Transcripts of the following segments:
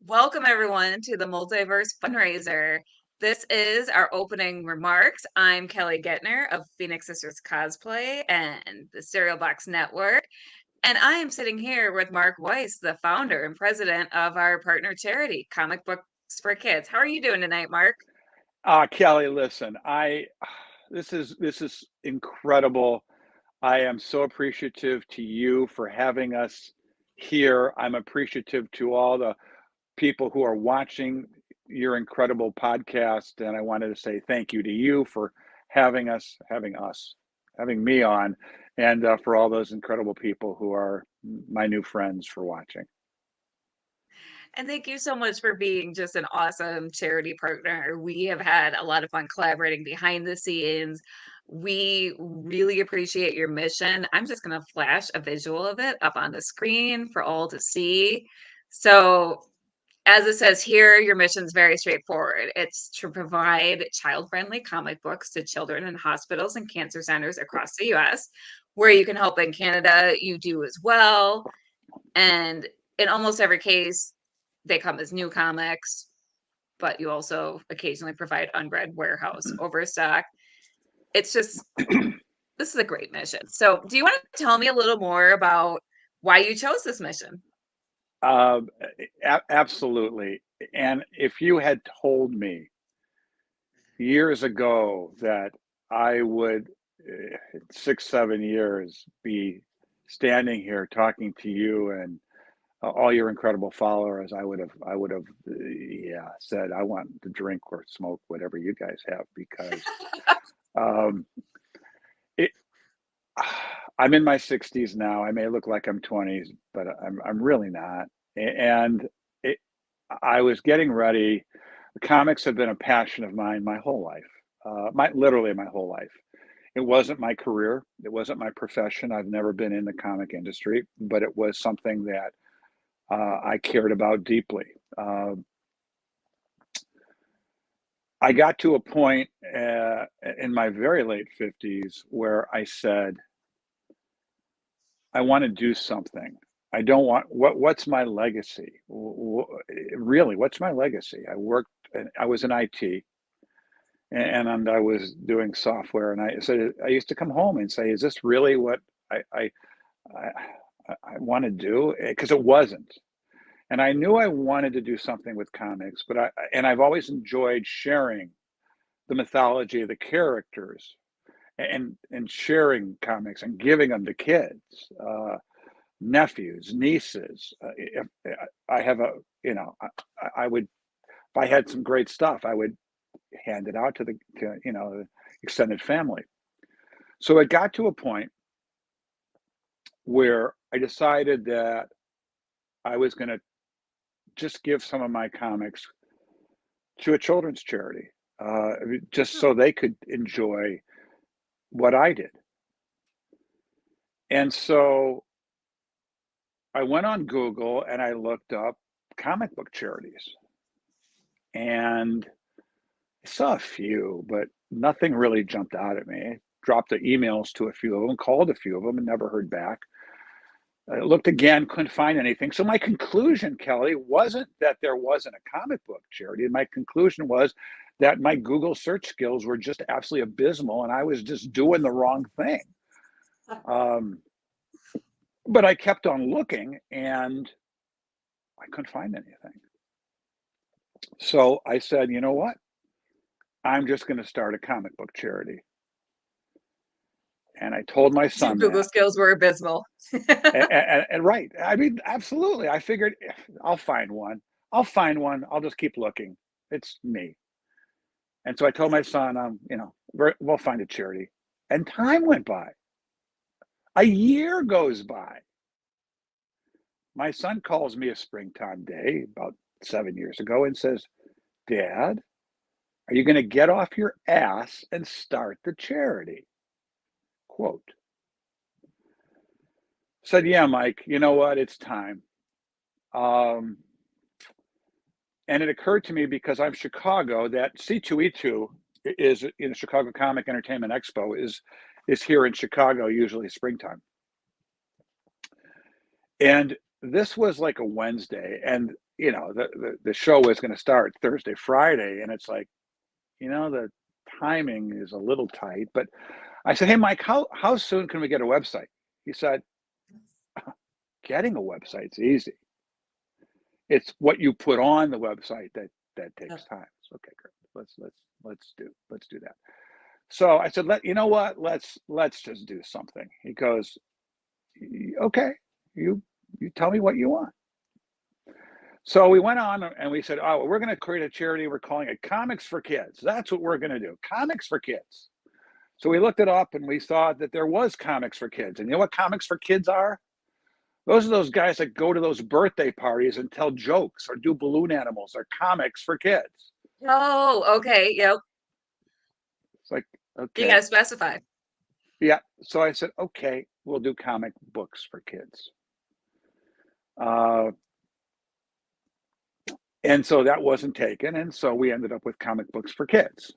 Welcome, everyone, to the Multiverse Fundraiser. This is our opening remarks. I'm Kelly Guentner of Phoenix Sisters Cosplay and the Cereal Box Network. And I am sitting here with Mark Weiss, the founder and president of our partner charity, Comic Books for Kids. How are you doing tonight, Mark? Kelly, listen, this is incredible. I am so appreciative to you for having us here. I'm appreciative to all the people who are watching your incredible podcast, and I wanted to say thank you to you for having me on, and for all those incredible people who are my new friends for watching. And thank you so much for being just an awesome charity partner. We have had a lot of fun collaborating behind the scenes. We really appreciate your mission. I'm just going to flash a visual of it up on the screen for all to see. So, as it says here, your mission is very straightforward. It's to provide child-friendly comic books to children in hospitals and cancer centers across the US. Where you can help in Canada, you do as well. And in almost every case, they come as new comics, but you also occasionally provide unread warehouse overstock. It's just, this is a great mission. So, do you want to tell me a little more about why you chose this mission? Um, Absolutely. And if you had told me years ago that I would, 6, 7 years, be standing here talking to you and all your incredible followers, yeah, said I want to drink or smoke whatever you guys have because um, it. I'm in my 60s now. I may look like I'm 20s, but I'm really not. And it, I was getting ready. The comics have been a passion of mine my whole life, my literally my whole life. It wasn't my career. It wasn't my profession. I've never been in the comic industry, but it was something that I cared about deeply. Uh, I got to a point in my very late 50s where I said, I want to do something. I don't want what's my legacy? Really, what's my legacy? I was in IT and I was doing software and I used to come home and say, is this really what I I I, I want to do? Because it wasn't. And I knew I wanted to do something with comics, but I've always enjoyed sharing the mythology of the characters and sharing comics and giving them to kids. Nephews, nieces. If I have a, you know, I would, if I had some great stuff, I would hand it out to the extended family. So it got to a point where I decided that I was going to just give some of my comics to a children's charity, just so they could enjoy what I did. And so I went on Google and I looked up comic book charities. And I saw a few, but nothing really jumped out at me. I dropped the emails to a few of them, called a few of them, and never heard back. I looked again, couldn't find anything. So my conclusion, Kelly, wasn't that there wasn't a comic book charity. My conclusion was that my Google search skills were just absolutely abysmal, and I was just doing the wrong thing. Um, but I kept on looking, and I couldn't find anything. So I said, you know what? I'm just going to start a comic book charity. And I told my Your son Google that. skills were abysmal. And right, I mean, absolutely. I figured I'll find one. I'll find one. I'll just keep looking. It's me. And so I told my son, we'll find a charity. And time went by. A year goes by. My son calls me a springtime day about 7 years ago and says, Dad, are you going to get off your ass and start the charity? Quote. Said, yeah, Mike, you know what? It's time. Um, and it occurred to me because I'm Chicago that C2E2 is in the Chicago Comic Entertainment Expo is here in Chicago, usually springtime. And this was like a Wednesday, and the show was going to start Thursday, Friday, and it's like, the timing is a little tight. But I said, "Hey, Mike, how soon can we get a website?" He said, "Getting a website's easy. It's what you put on the website that Oh, takes time." So, okay, great. Let's do that. So I said, you know what? Let's just do something. He goes, "Okay, you you tell me what you want." So we went on and we said, "Oh, we're going to create a charity. We're calling it Comics for Kids. That's what we're going to do. Comics for Kids." So we looked it up and we saw that there was Comics for Kids. And you know what Comics for Kids are? Those are those guys that go to those birthday parties and tell jokes or do balloon animals. They're comics for kids. oh, okay, yep. It's like, You okay, gotta specify. yeah. So I said, okay, we'll do comic books for kids. Uh, and so that wasn't taken. And so we ended up with Comic Books for Kids.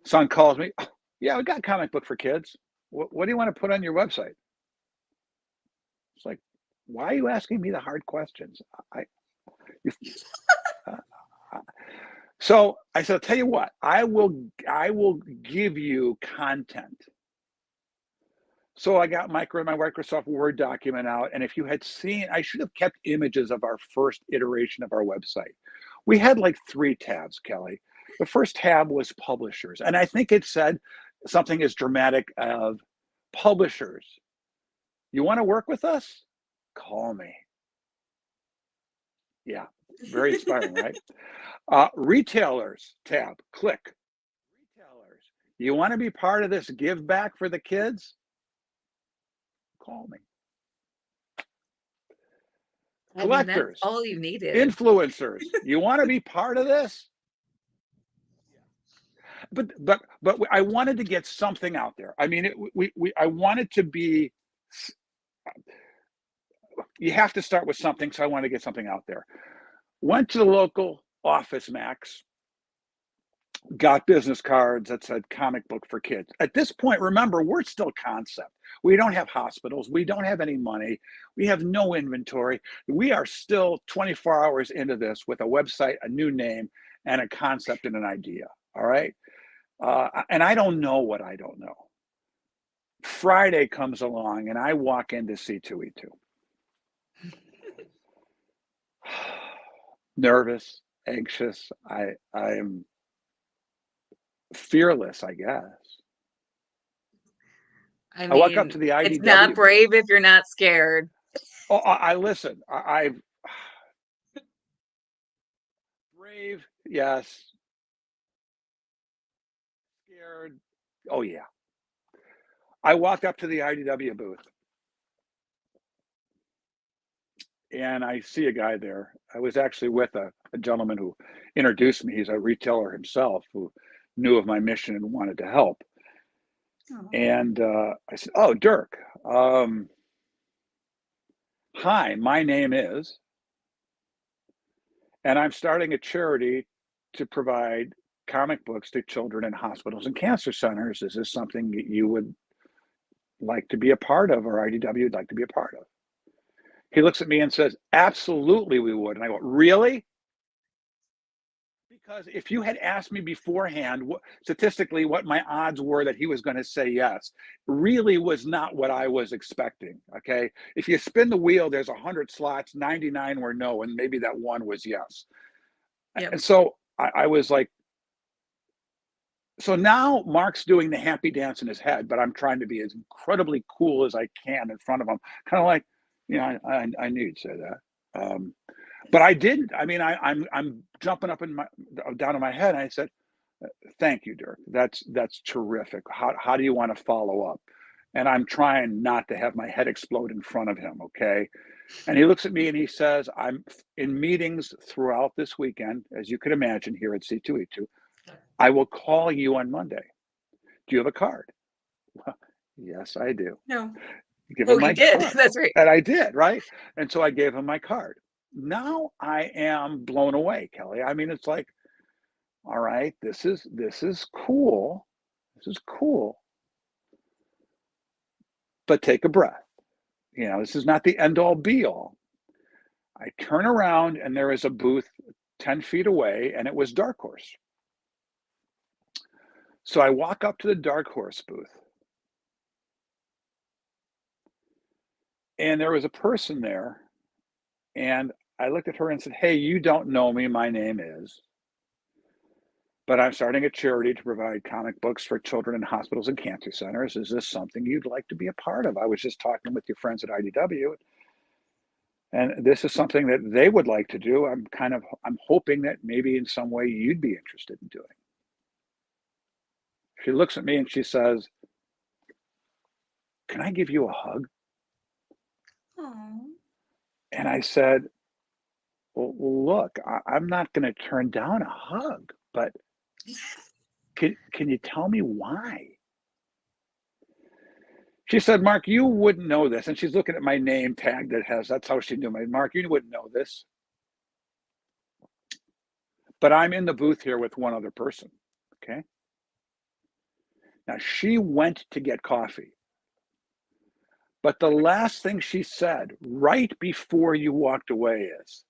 Son calls me, "Oh, yeah, we got Comic Book for Kids. What do you want to put on your website?" It's like, why are you asking me the hard questions? I, you, uh, so I said, "I'll tell you what, I will give you content." So I got my Microsoft Word document out, and if you had seen, I should have kept images of our first iteration of our website. We had like 3 tabs, Kelly. The first tab was publishers, and I think it said something as dramatic of, "Publishers, you want to work with us? Call me." Yeah, very inspiring, right? Retailers tab, click. Retailers, you want to be part of this give back for the kids? Call me. I mean, that's Collectors, all you needed. influencers, you want to be part of this? But I wanted to get something out there. I mean, I wanted to be. You have to start with something, so I wanted to get something out there. Went to the local Office Max, got business cards that said "Comic Book for Kids." At this point, remember, we're still concept. We don't have hospitals. We don't have any money. We have no inventory. We are still 24 hours into this with a website, a new name, and a concept and an idea. All right. And I don't know what I don't know. Friday comes along and I walk into C2E2. Nervous, anxious. I'm fearless, I guess. I I walk up to mean, the it's not IDW booth. brave if you're not scared. Oh, I listen. I've brave, yes. Scared, oh yeah. I walked up to the IDW booth and I see a guy there. I was actually with a gentleman who introduced me. He's a retailer himself who knew of my mission and wanted to help. Oh. And I said, "Oh, Dirk, hi, my name is, and I'm starting a charity to provide comic books to children in hospitals and cancer centers. Is this something that you would like to be a part of, or IDW would like to be a part of?" He looks at me and says, "Absolutely, we would." And I go, "Really?" Because if you had asked me beforehand, statistically, what my odds were that he was going to say yes, really was not what I was expecting. Okay. If you spin the wheel, there's 100 slots, 99 were no, and maybe that one was yes. Yep. And so I was like, so now Mark's doing the happy dance in his head, but I'm trying to be as incredibly cool as I can in front of him. Kind of like, I knew you'd say that. But I didn't. I mean, I'm jumping up in my down in my head. And I said, "Thank you, Dirk. That's terrific. How do you want to follow up?" And I'm trying not to have my head explode in front of him. Okay. And he looks at me and he says, "I'm in meetings throughout this weekend, as you could imagine, here at C2E2. I will call you on Monday. Do you have a card?" Well, yes, I do. No. Give Oh, him you my did. card. That's right. And I did, right? And so I gave him my card. Now I am blown away, Kelly. I mean, it's like, all right, this is cool. This is cool. But take a breath. This is not the end all be all. I turn around and there is a booth 10 feet away, and it was Dark Horse. So I walk up to the Dark Horse booth, and there was a person there, and I looked at her and said, "Hey, you don't know me. My name is, but I'm starting a charity to provide comic books for children in hospitals and cancer centers. Is this something you'd like to be a part of? I was just talking with your friends at IDW, and this is something that they would like to do. I'm hoping that maybe in some way you'd be interested in doing." She looks at me and she says, "Can I give you a hug?" Oh. And I said, "Well, look, I'm not going to turn down a hug, but can you tell me why?" She said, "Mark, you wouldn't know this." And she's looking at my name tag that's how she knew me. "Mark, you wouldn't know this, but I'm in the booth here with one other person." Okay. Now she went to get coffee, but the last thing she said right before you walked away is,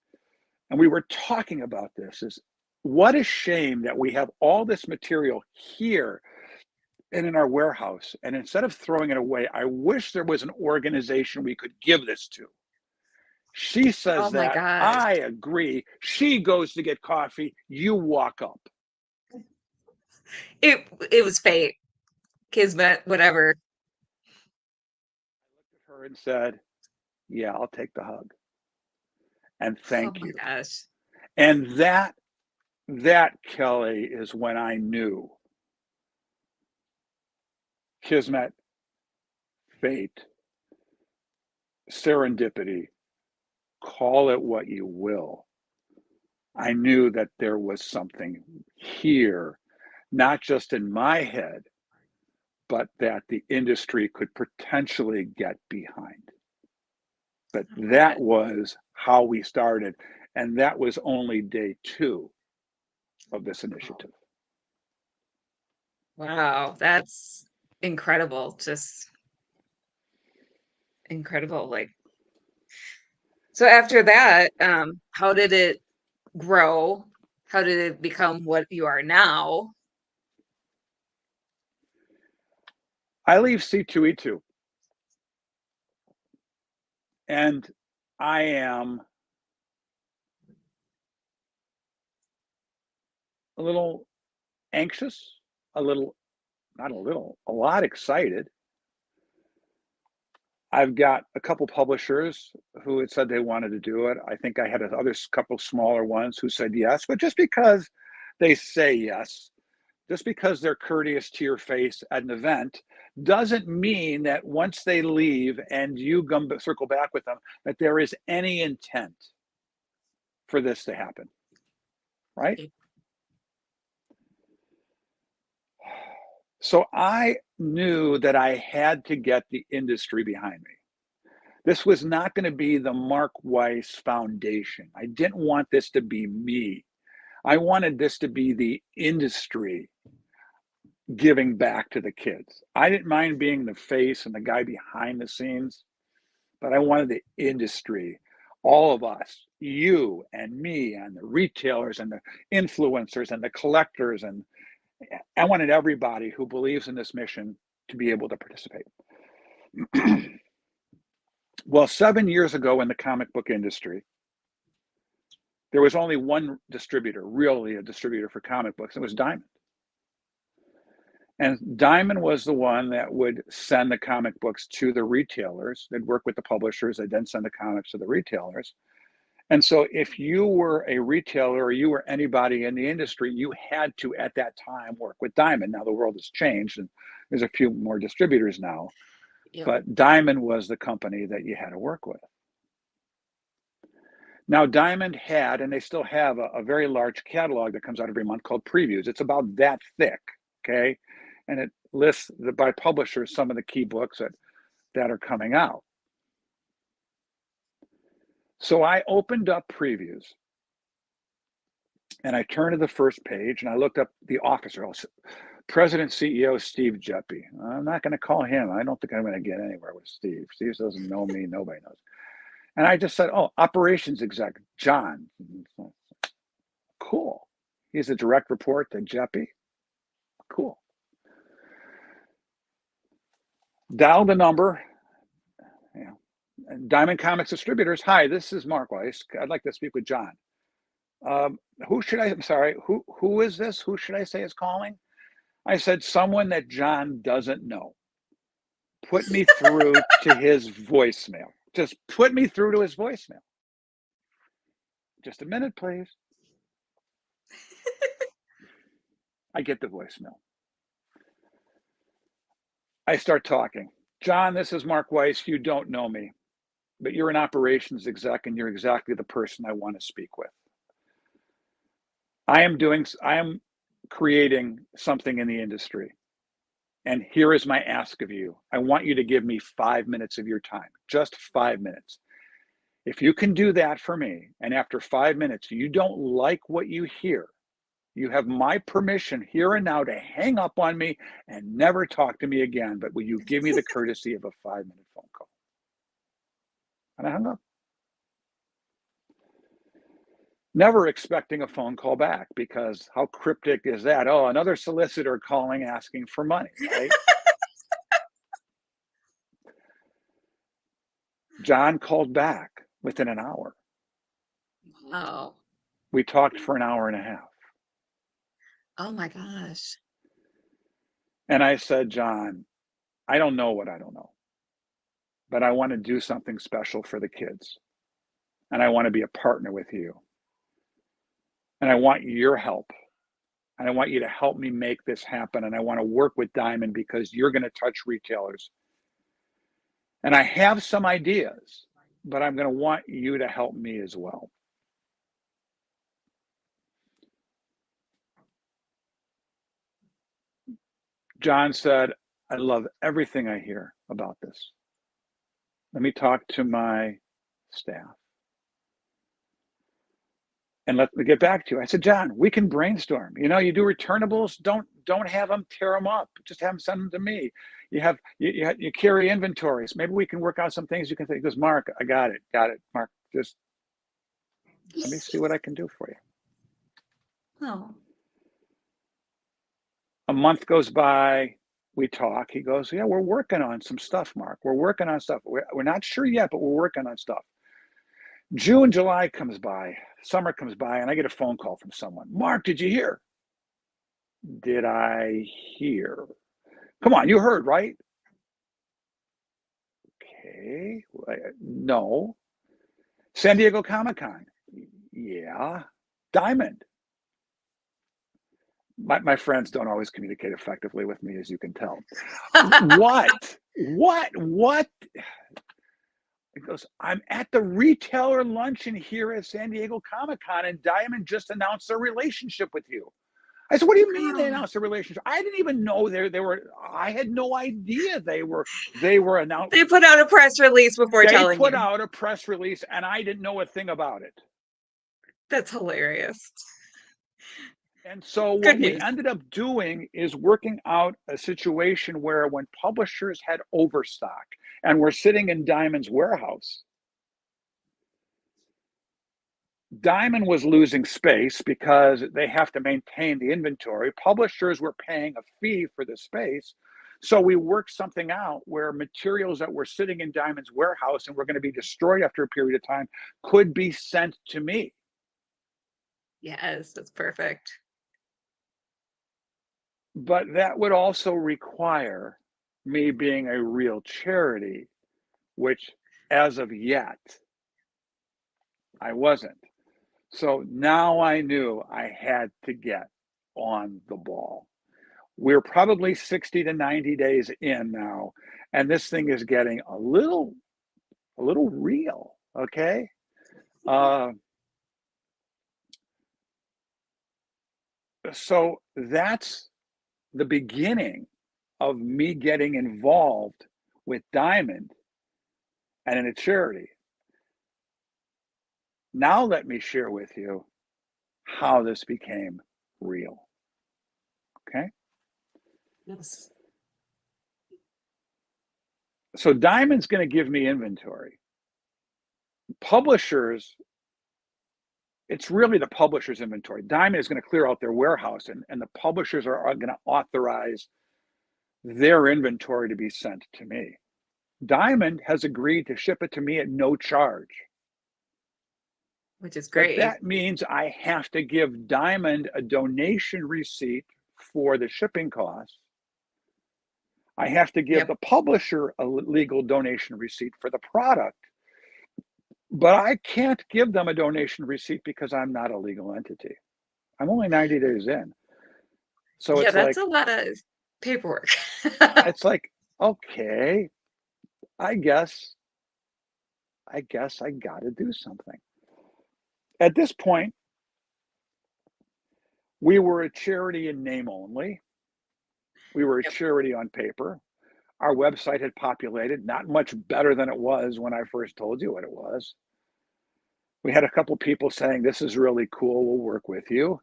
and we were talking about this, is what a shame that we have all this material here and in our warehouse. And instead of throwing it away, I wish there was an organization we could give this to. She Oh says my that. gosh. I agree. She goes to get coffee. You walk up. It was fate, kismet, whatever. I looked at her and said, "Yeah, I'll take the hug. And Oh thank my you." gosh. And that Kelly is when I knew kismet, fate, serendipity, call it what you will. I knew that there was something here, not just in my head, but that the industry could potentially get behind. But I love that it. was how we started. And that was only day 2 of this initiative. Wow, that's incredible. Just incredible. Like, so after that, how did it grow? How did it become what you are now? I leave C2E2 and I am a little anxious, a little, not a little, a lot excited. I've got a couple publishers who had said they wanted to do it. I think I had other couple smaller ones who said yes, but just because they say yes, just because they're courteous to your face at an event, doesn't mean that once they leave and you circle back with them, that there is any intent for this to happen, right? So I knew that I had to get the industry behind me. This was not going to be the Mark Weiss Foundation. I didn't want this to be me. I wanted this to be the industry giving back to the kids. I didn't mind being the face and the guy behind the scenes, but I wanted the industry, all of us, you and me and the retailers and the influencers and the collectors, and I wanted everybody who believes in this mission to be able to participate. Well, 7 years ago in the comic book industry, there was only one distributor, really a distributor for comic books. It was Diamond. And Diamond was the one that would send the comic books to the retailers. They'd work with the publishers. They'd then send the comics to the retailers. And so if you were a retailer or you were anybody in the industry, you had to, at that time, work with Diamond. Now the world has changed and there's a few more distributors now, Yep. but Diamond was the company that you had to work with. Now Diamond had, and they still have, a very large catalog that comes out every month called Previews. It's about that thick, okay? And it lists by publishers some of the key books that are coming out. So I opened up Previews and I turned to the first page and I looked up the officer, President CEO Steve Jeppy. I'm not going to call him. I don't think I'm going to get anywhere with Steve. Steve doesn't know me. Nobody knows. And I just said, oh, operations exec, John. Cool. He's a direct report to Jeppy. Cool. Dial the number. Yeah. Diamond Comics Distributors. Hi, this is Mark Weiss. I'd like to speak with John. Who should I, I'm sorry, who is this? Who should I say is calling? I said, someone that John doesn't know. Put me through to his voicemail. Just put me through to his voicemail. Just a minute, please. I get the voicemail. I start talking. John, this is Mark Weiss. You don't know me, but you're an operations exec and you're exactly the person I want to speak with. I am creating something in the industry. And here is my ask of you. I want you to give me 5 minutes of your time, just 5 minutes. If you can do that for me, and after 5 minutes, you don't like what you hear, you have my permission here and now to hang up on me and never talk to me again. But will you give me the courtesy of a 5-minute phone call? And I hung up. Never expecting a phone call back, because how cryptic is that? Oh, another solicitor calling asking for money, right? John called back within an hour. Wow. We talked for an hour and a half. Oh my gosh. And I said, John, I don't know what I don't know, but I want to do something special for the kids. And I want to be a partner with you. And I want your help. And I want you to help me make this happen. And I want to work with Diamond because you're going to touch retailers. And I have some ideas, but I'm going to want you to help me as well. John said, I love everything I hear about this. Let me talk to my staff. And let me get back to you. I said, John, we can brainstorm. You know, you do returnables, don't have them tear them up. Just have them send them to me. You carry inventories. Maybe we can work out some things you can say. He goes, Mark, I got it. Mark, just let me see what I can do for you. Oh. A month goes by, we talk. He goes, yeah, we're working on some stuff, Mark. We're working on stuff. We're not sure yet, but we're working on stuff. June, July comes by, summer comes by, and I get a phone call from someone. Mark, did you hear? Did I hear? Come on, you heard, right? Okay, no. San Diego Comic-Con. Yeah. Diamond. My friends don't always communicate effectively with me, as you can tell. What? He goes, I'm at the retailer luncheon here at San Diego Comic-Con, and Diamond just announced a relationship with you. I said, what do you mean they announced a relationship? I didn't even know they were, I had no idea they were announced. They put out a press release before telling you. They put out a press release, and I didn't know a thing about it. That's hilarious. And so what we ended up doing is working out a situation where when publishers had overstock and were sitting in Diamond's warehouse, Diamond was losing space because they have to maintain the inventory. Publishers were paying a fee for the space. So we worked something out where materials that were sitting in Diamond's warehouse and were going to be destroyed after a period of time could be sent to me. Yes, that's perfect. But that would also require me being a real charity, which as of yet, I wasn't. So now I knew I had to get on the ball. We're probably 60 to 90 days in now, and this thing is getting a little real, okay? So that's the beginning of me getting involved with Diamond and in a charity. Now let me share with you how this became real. Okay? Yes. So Diamond's going to give me inventory. publishers, it's really the publisher's inventory. Diamond is going to clear out their warehouse, and the publishers are going to authorize their inventory to be sent to me. Diamond has agreed to ship it to me at no charge. Which is But great. that means I have to give Diamond a donation receipt for the shipping costs. I have to give Yep. the publisher a legal donation receipt for the product. But I can't give them a donation receipt because I'm not a legal entity. I'm only 90 days in. So Yeah, it's that's like, a lot of paperwork. it's like, okay, I guess I got to do something. At this point, we were a charity in name only. We were a Yep. charity on paper. Our website had populated, not much better than it was when I first told you what it was. We had a couple people saying, "This is really cool. We'll work with you."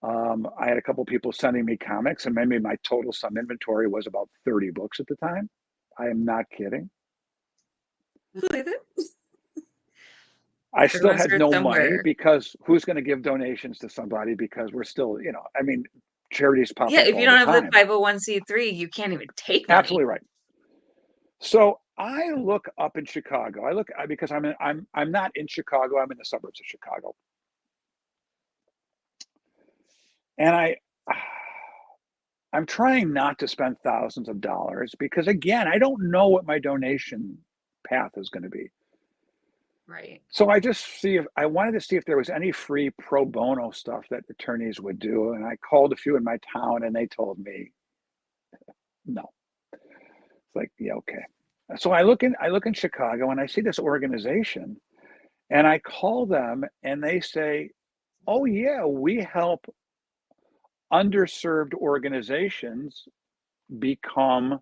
I had a couple people sending me comics, and maybe my total sum inventory was about 30 books at the time. I am not kidding. Believe it. I still Everyone had starts no money somewhere. because who's going to give donations to somebody because we're still, I mean, charities pop Yeah, up if you all the don't have the time. 501(c)(3), you can't even take money. Absolutely right. So I look up in Chicago. I look because I'm not in Chicago. I'm in the suburbs of Chicago, and I'm trying not to spend thousands of dollars because again, I don't know what my donation path is going to be. Right. So I wanted to see if there was any free pro bono stuff that attorneys would do, and I called a few in my town, and they told me no. It's like, yeah, okay. So I look in Chicago, and I see this organization, and I call them, and they say, "Oh yeah, we help underserved organizations become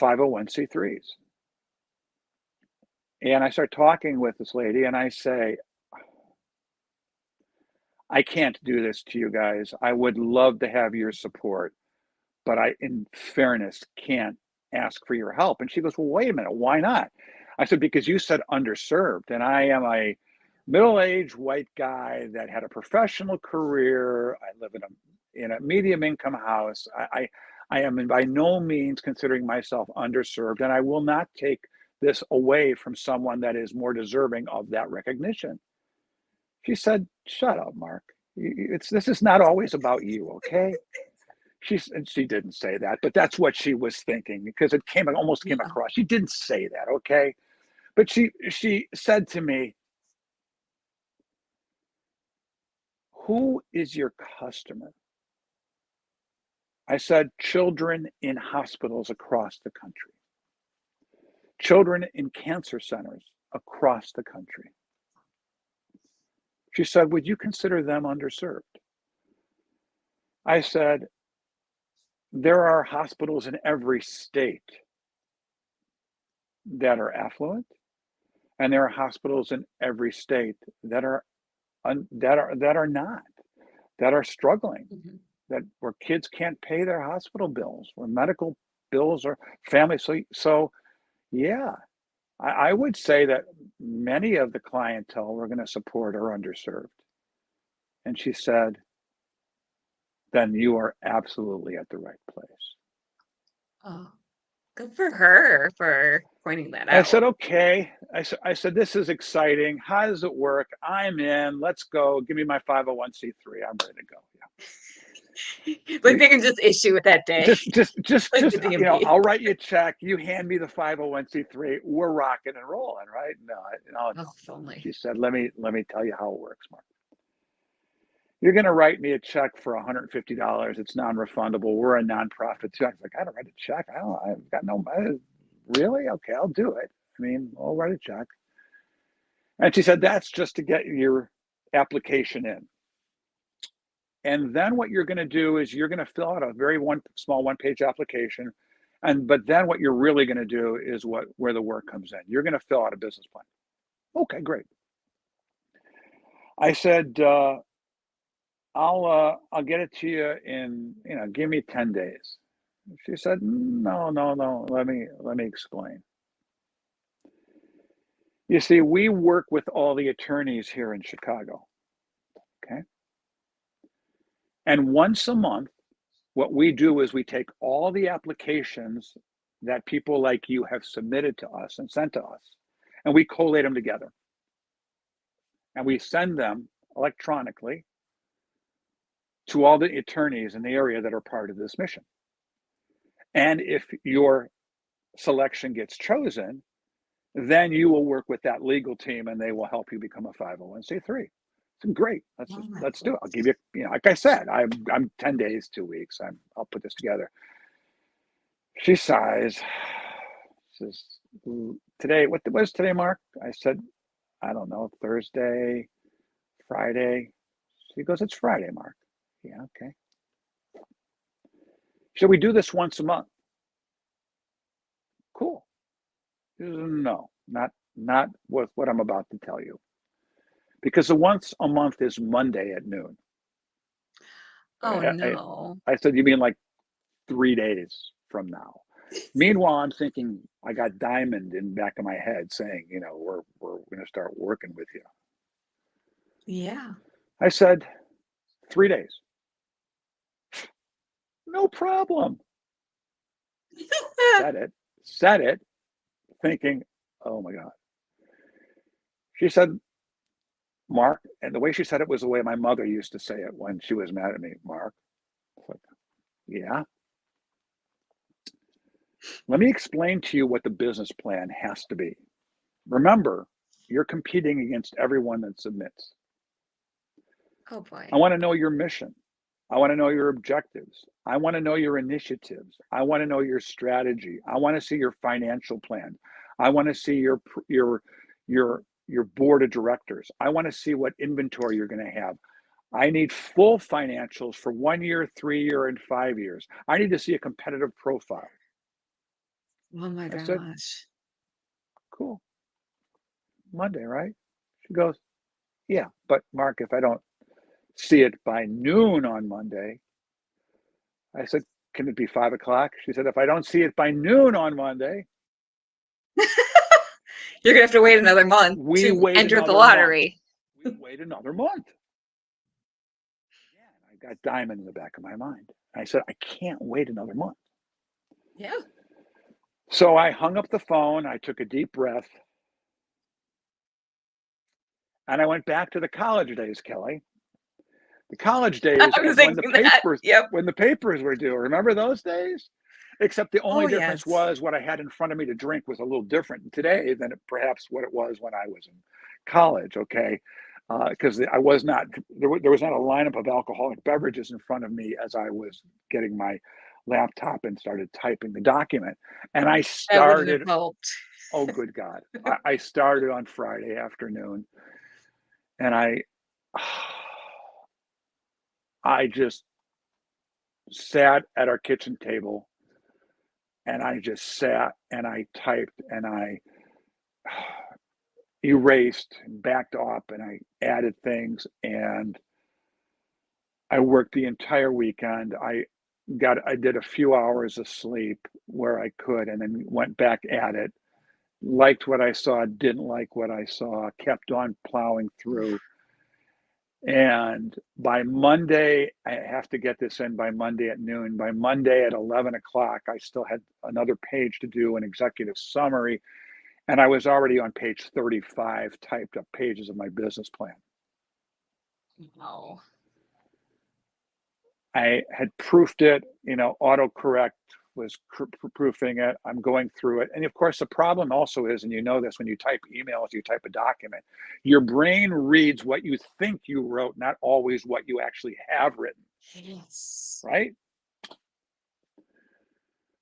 501(c)(3)s." And I start talking with this lady, and I say, "I can't do this to you guys. I would love to have your support, but I, in fairness, can't ask for your help." And she goes, "Well, wait a minute, why not?" I said, "Because you said underserved, and I am a middle-aged white guy that had a professional career. I live in a medium income house. I am by no means considering myself underserved, and I will not take this away from someone that is more deserving of that recognition." She said, "Shut up, Mark. This is not always about you, okay?" And she didn't say that, but that's what she was thinking because almost came Yeah. across. She didn't say that, okay? But she said to me, "Who is your customer?" I said, "Children in hospitals across the country, children in cancer centers across the country." She said, "Would you consider them underserved?" I said, "There are hospitals in every state that are affluent, and there are hospitals in every state that are not, that are struggling, Mhm. that where kids can't pay their hospital bills, where medical bills are family." So yeah, I would say that many of the clientele we're going to support are underserved. And she said, "Then you are absolutely at the right place." Oh, good for her for pointing that I said, out. "Okay." I said, "This is exciting. How does it work? I'm in. Let's go. Give me my 501(c)(3). I'm ready to go. Like, Yeah. they can just issue it that day, like the DMV. I'll write you a check. You hand me the 501(c)(3). We're rocking and rolling, right? No, no, Oh, no. if only. She said, let me tell you how it works, Mark. You're going to write me a check for $150. It's non-refundable. We're a nonprofit too. I was like, I don't write a check. I've got no, really? Okay, I'll do it. I mean, I'll write a check. And she said, that's just to get your application in. And then what you're going to do is you're going to fill out a very small one-page application. But then what you're really going to do is where the work comes in. You're going to fill out a business plan. Okay, great. I said, I'll get it to you in, give me 10 days. She said, no, no, no. Let me explain. You see, we work with all the attorneys here in Chicago, okay? And once a month, what we do is we take all the applications that people like you have submitted to us and sent to us, and we collate them together. And we send them electronically to all the attorneys in the area that are part of this mission. And if your selection gets chosen, then you will work with that legal team and they will help you become a 501c3. It's great. Oh my Let's do it. I'll give you, like I said, I'm 10 days, 2 weeks. I'll put this together. She sighs. Says, today, what was today, Mark? I said, I don't know, Thursday, Friday. She goes, it's Friday, Mark. Yeah, okay. Should we do this once a month? Cool. No, not with what I'm about to tell you. Because the once a month is Monday at noon. Oh I, no. I said, you mean like 3 days from now? Meanwhile, I'm thinking I got Diamond in the back of my head saying, we're going to start working with you. Yeah. I said, 3 days. No problem. Said it, thinking, oh my God. She said, Mark, and the way she said it was the way my mother used to say it when she was mad at me. Mark, like, yeah. Let me explain to you what the business plan has to be. Remember, you're competing against everyone that submits. Oh boy. I want to know your mission. I want to know your objectives. I want to know your initiatives. I want to know your strategy. I want to see your financial plan. I want to see your board of directors. I want to see what inventory you're going to have. I need full financials for 1 year, 3 year, and 5 years. I need to see a competitive profile. Oh my I said, gosh. cool. Monday, right? She goes, yeah, but Mark, if I don't see it by noon on Monday, I said, can it be 5 o'clock? She said, if I don't see it by noon on Monday, You're gonna have to wait another month we to wait enter the another month. lottery. We wait another month. Again, I got Diamond in the back of my mind. I said, I can't wait another month. Yeah. So I hung up the phone. I took a deep breath. And I went back to the college days, Kelly. The college days I was of when the thinking that. papers Yep. when the papers were due. Remember those days? Except the only Oh difference yes. was what I had in front of me to drink was a little different today than perhaps what it was when I was in college. Okay, because I was not there was not a lineup of alcoholic beverages in front of me as I was getting my laptop and started typing the document. And I That wouldn't have started. helped. Oh, good God! I started on Friday afternoon, and I just sat at our kitchen table and I just sat and I typed and I erased and backed up and I added things and I worked the entire weekend. I did a few hours of sleep where I could and then went back at it. Liked what I saw, didn't like what I saw, kept on plowing through. And by Monday, I have to get this in by Monday at noon. By Monday at 11 o'clock, I still had another page to do, an executive summary. And I was already on page 35, typed up pages of my business plan. No. I had proofed it, autocorrect was proofing it. I'm going through it. And of course, the problem also is, and you know this, when you type emails, you type a document, your brain reads what you think you wrote, not always what you actually have written. Yes. Right?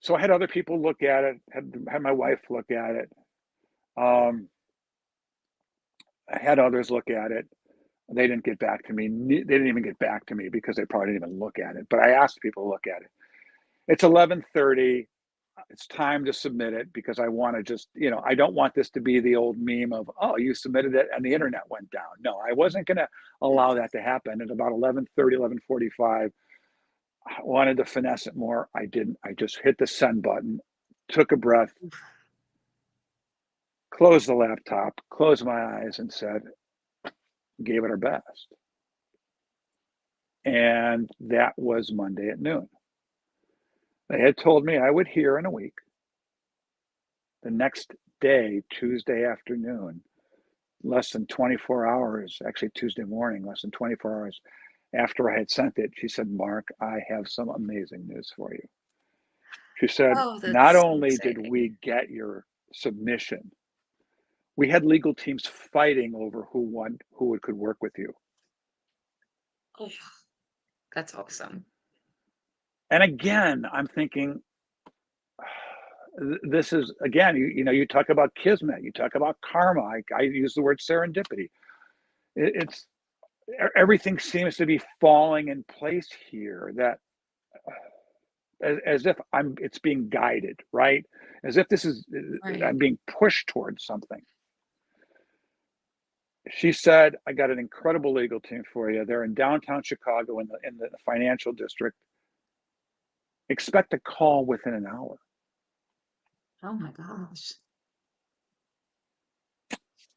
So I had other people look at it, had my wife look at it. I had others look at it. They didn't get back to me. They didn't even get back to me because they probably didn't even look at it. But I asked people to look at it. It's 11:30. It's time to submit it because I want to just, I don't want this to be the old meme of, oh, you submitted it and the internet went down. No, I wasn't going to allow that to happen. At about 11:30, 11:45, I wanted to finesse it more. I didn't. I just hit the send button, took a breath, closed the laptop, closed my eyes, and said, gave it our best. And that was Monday at noon. They had told me I would hear in a week. The next day, Tuesday afternoon, less than 24 hours, actually Tuesday morning, less than 24 hours after I had sent it, she said, Mark, I have some amazing news for you. She said, Oh, not that's so only did exciting. we get your submission, we had legal teams fighting over who could work with you. Oh, that's awesome. And again, I'm thinking, this is, again, you talk about kismet, you talk about karma. I use the word serendipity. It's everything seems to be falling in place here, that as if it's being guided, right? As if I'm Right. being pushed towards something. She said, I got an incredible legal team for you. They're in downtown Chicago in the financial district. Expect a call within an hour. Oh my gosh.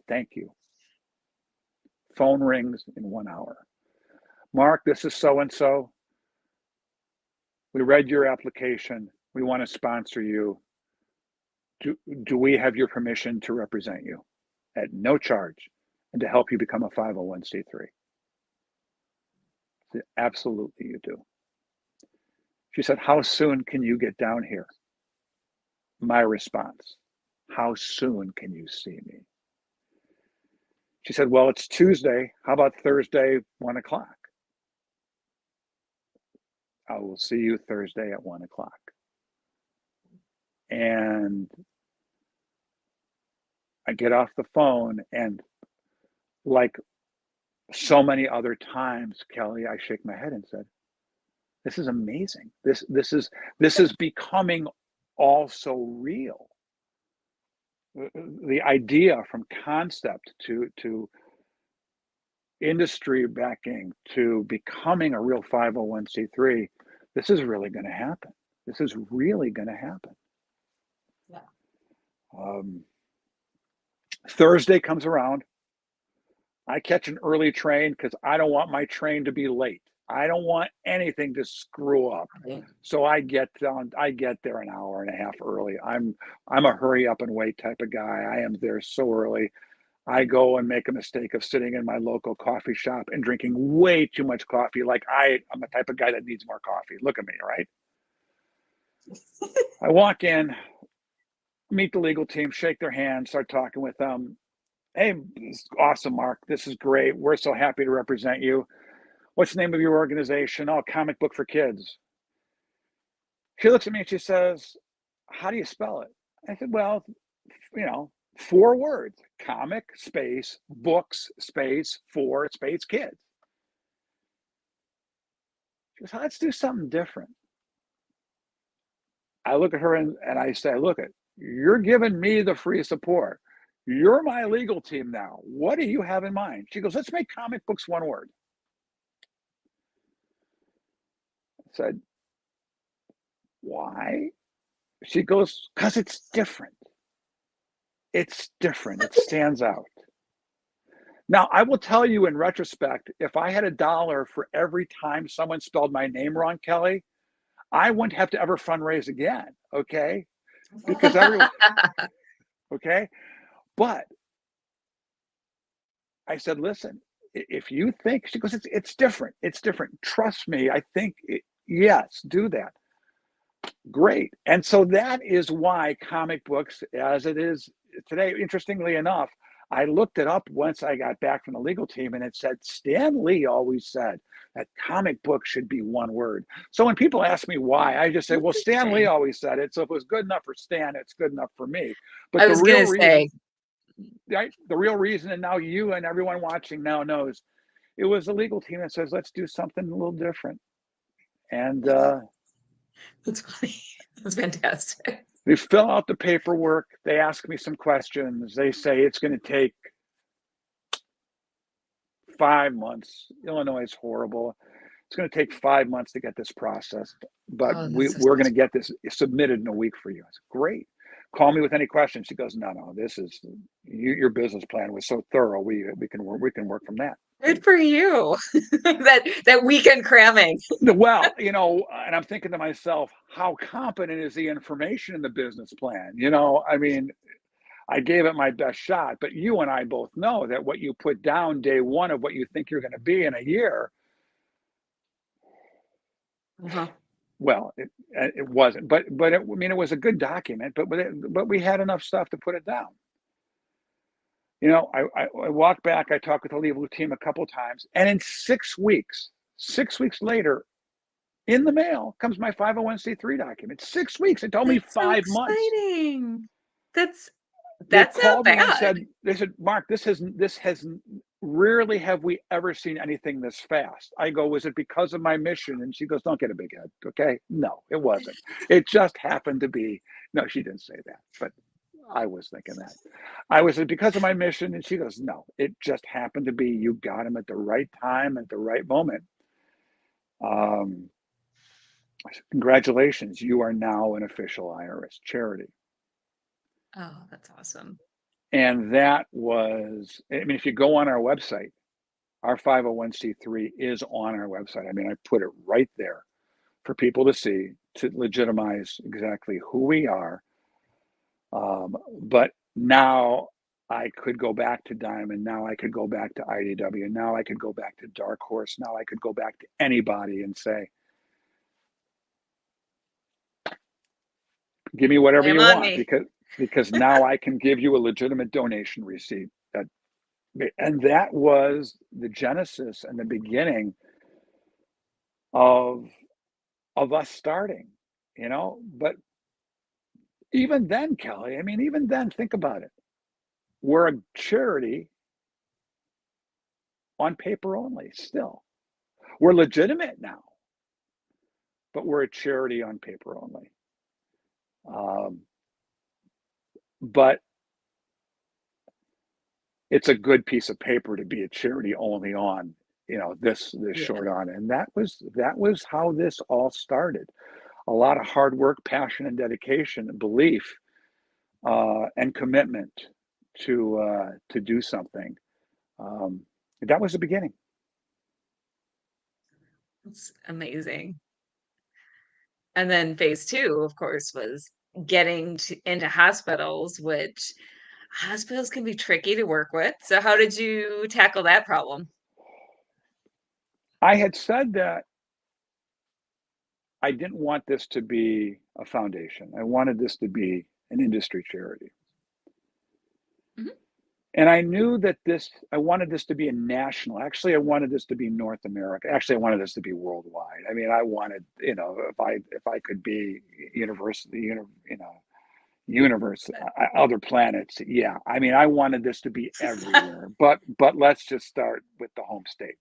Thank you. Phone rings in 1 hour. Mark, this is so and so. We read your application. We want to sponsor you. Do we have your permission to represent you at no charge and to help you become a 501c3? I said, absolutely, you do. She said, how soon can you get down here? My response, how soon can you see me? She said, well, it's Tuesday. How about Thursday, 1 o'clock? I will see you Thursday at 1 o'clock. And I get off the phone, and like so many other times, Kelly, I shake my head and said, this is amazing. This is becoming all so real. The idea from concept to industry backing to becoming a real 501c3, this is really going to happen. This is really going to happen. Yeah. Thursday comes around. I catch an early train because I don't want my train to be late. I don't want anything to screw up. Right. So I get there an hour and a half early. I'm a hurry up and wait type of guy. I am there so early. I go and make a mistake of sitting in my local coffee shop and drinking way too much coffee. Like I'm the type of guy that needs more coffee. Look at me, right? I walk in, meet the legal team, shake their hand, start talking with them. Hey, this is awesome, Mark. This is great. We're so happy to represent you. What's the name of your organization? Oh, Comic Book for Kids. She looks at me and she says, how do you spell it? I said, well, 4 words, comic space, books space, for space, kids. She goes, let's do something different. I look at her and I say, look, you're giving me the free support. You're my legal team now. What do you have in mind? She goes, let's make comic books 1 word. I said, why? She goes, because it's different. It's different. It stands out. Now, I will tell you in retrospect, if I had $1 for every time someone spelled my name wrong, Kelly, I wouldn't have to ever fundraise again. Okay. Because everyone, okay. But I said, listen, if you think, she goes, it's different. It's different. Trust me. I think, yes, do that. Great. And so that is why comic books, as it is today, interestingly enough, I looked it up once I got back from the legal team, and it said Stan Lee always said that comic book should be 1 word. So when people ask me why, I just say, well, Stan Lee Interesting. always said it. So if it was good enough for Stan, it's good enough for me. But I the was real gonna reason, say, right? The real reason, and now you and everyone watching now knows, it was the legal team that says, let's do something a little different. And that's funny. That's fantastic. they fill out the paperwork. They ask me some questions. They say it's going to take 5 months. Illinois is horrible. It's going to take 5 months to get this processed, but Oh, that's so we're going to stressful. get this submitted in a week for you. It's great. call me with any questions. She goes, no, this is your business plan was so thorough. We can work from that. Good for you. That weekend cramming. Well, and I'm thinking to myself, how competent is the information in the business plan? I mean, I gave it my best shot, but you and I both know that what you put down day one of what you think you're going to be in a year, Uh-huh. well, it wasn't. But I mean, it was a good document. But we had enough stuff to put it down. I walked back. I talked with the legal team a couple times, and in 6 weeks later, in the mail comes my 501c3 document. 6 weeks. It told me That's so 5 months. exciting. They That's not called me and bad. they said, Mark, this has rarely have we ever seen anything this fast. I go, was it because of my mission? And she goes, don't get a big head. Okay. No, it wasn't. It just happened to be. No, she didn't say that, but I was thinking that. I was because of my mission. And she goes, no, it just happened to be, you got him at the right time, at the right moment. I said, congratulations, you are now an official IRS charity. Oh, that's awesome. And that was, I mean, if you go on our website, our 501c3 is on our website. I mean, I put it right there for people to see, to legitimize exactly who we are. But now I could go back to Diamond. Now I could go back to IDW. Now I could go back to Dark Horse. Now I could go back to anybody and say, give me whatever Blame you on want, me. because now I can give you a legitimate donation receipt. And that was the genesis and the beginning of us starting, But even then, Kelly, I mean, even then, think about it. We're a charity on paper only still. We're legitimate now, but we're a charity on paper only. But it's a good piece of paper to be a charity only on, this Yeah. short on. And that was how this all started. A lot of hard work, passion, and dedication, and belief, and commitment to do something. That was the beginning. It's amazing. And then phase two, of course, was getting into hospitals, which hospitals can be tricky to work with. So how did you tackle that problem? I had said that I didn't want this to be a foundation. I wanted this to be an industry charity. Mhm. And I knew that I wanted this to be a national. Actually, I wanted this to be North America. Actually, I wanted this to be worldwide. I mean, I wanted, if I could be universe, other planets. Yeah. I mean, I wanted this to be everywhere, but let's just start with the home state.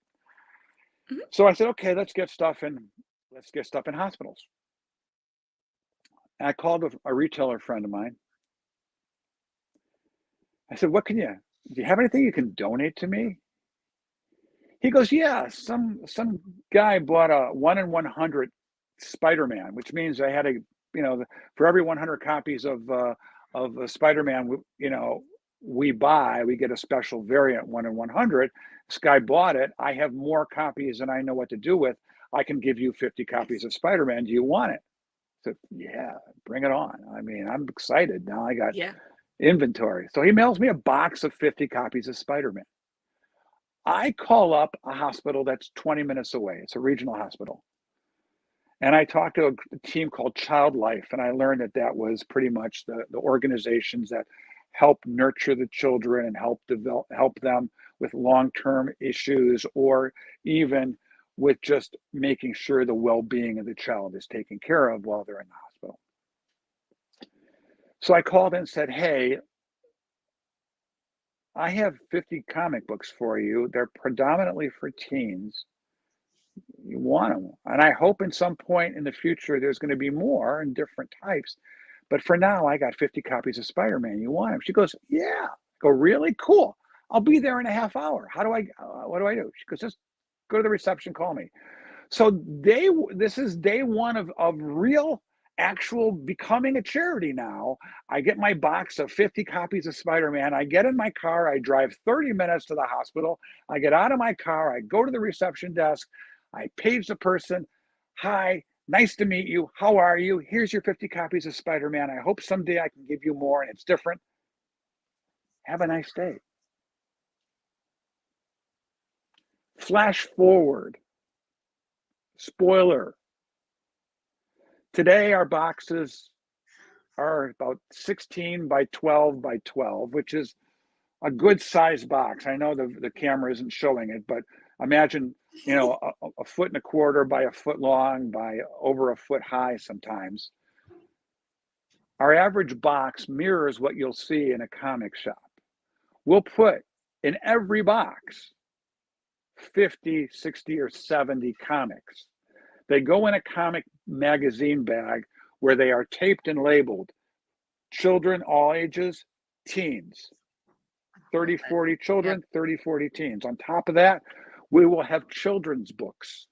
Mhm. So I said, okay, let's get stuff in hospitals. And I called a retailer friend of mine. I said, do you have anything you can donate to me? He goes, yeah, some guy bought a 1 in 100 Spider-Man, which means I had to, for every 100 copies of Spider-Man, we get a special variant 1 in 100. This guy bought it. I have more copies than I know what to do with. I can give you 50 copies of Spider-Man. Do you want it? I said, yeah, bring it on. I mean, I'm excited. Now I got Yeah. inventory. So he mails me a box of 50 copies of Spider-Man. I call up a hospital that's 20 minutes away. It's a regional hospital. And I talked to a team called Child Life, and I learned that was pretty much the organizations that help nurture the children and help them with long-term issues, or even with just making sure the well-being of the child is taken care of while they're in the hospital. So I called and said, hey, I have 50 comic books for you. They're predominantly for teens. You want them. And I hope in some point in the future, there's going to be more and different types. But for now, I got 50 copies of Spider-Man. You want them? She goes, yeah. I go, really? Cool. I'll be there in a half hour. What do I do? She goes, just go to the reception, call me. So this is day one of real actual becoming a charity now. I get my box of 50 copies of Spider-Man. I get in my car. I drive 30 minutes to the hospital. I get out of my car. I go to the reception desk. I page the person. Hi, nice to meet you. How are you? Here's your 50 copies of Spider-Man. I hope someday I can give you more and it's different. Have a nice day. Flash forward. Spoiler. Today, our boxes are about 16 by 12 by 12, which is a good size box. I know the camera isn't showing it, but imagine, a foot and a quarter by a foot long by over a foot high sometimes. Our average box mirrors what you'll see in a comic shop. We'll put in every box 50, 60, or 70 comics. They go in a comic magazine bag where they are taped and labeled children, all ages, teens, 30, 40 children, 30, 40 teens. On top of that, we will have children's books.